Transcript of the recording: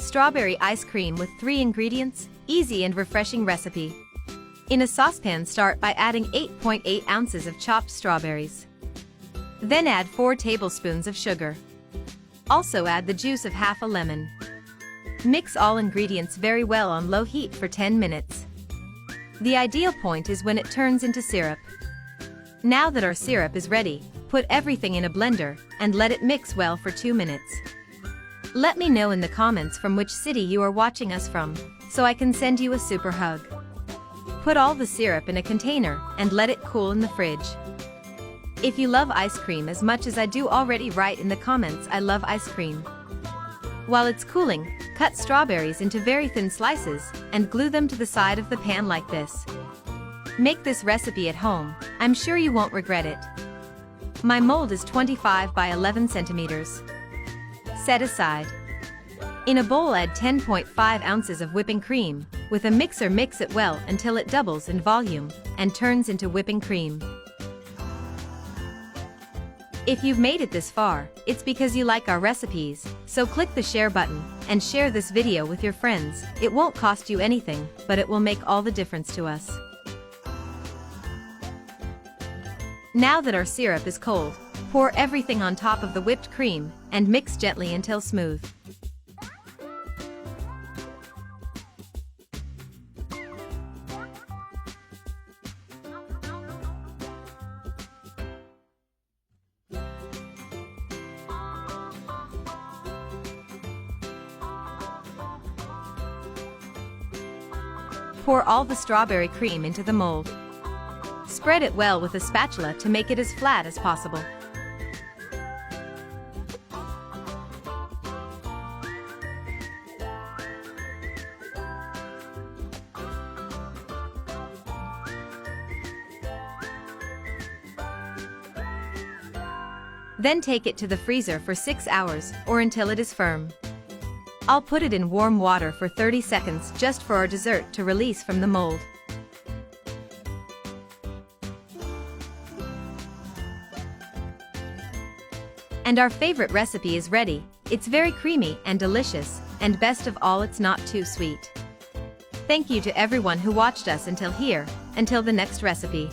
Strawberry ice cream with 3 ingredients, easy and refreshing recipe. In a saucepan, start by adding 8.8 ounces of chopped strawberries. Then add 4 tablespoons of sugar. Also add the juice of half a lemon. Mix all ingredients very well on low heat for 10 minutes. The ideal point is when it turns into syrup. Now that our syrup is ready, put everything in a blender and let it mix well for 2 minutes. Let me know in the comments from which city you are watching us from, so I can send you a super hug. Put all the syrup in a container and let it cool in the fridge. If you love ice cream as much as I do already, write in the comments "I love ice cream." While it's cooling, cut strawberries into very thin slices and glue them to the side of the pan like this. Make this recipe at home, I'm sure you won't regret it. My mold is 25 by 11 centimeters. Set aside. In a bowl, add 10.5 ounces of whipping cream. With a mixer, mix it well until it doubles in volume and turns into whipping cream. If you've made it this far, it's because you like our recipes, so click the share button and share this video with your friends. It won't cost you anything, but it will make all the difference to us. Now that our syrup is cold, pour everything on top of the whipped cream and mix gently until smooth. Pour all the strawberry cream into the mold. Spread it well with a spatula to make it as flat as possible. Then take it to the freezer for 6 hours or until it is firm. I'll put it in warm water for 30 seconds just for our dessert to release from the mold. And our favorite recipe is ready. It's very creamy and delicious, and best of all, it's not too sweet. Thank you to everyone who watched us until here. Until the next recipe.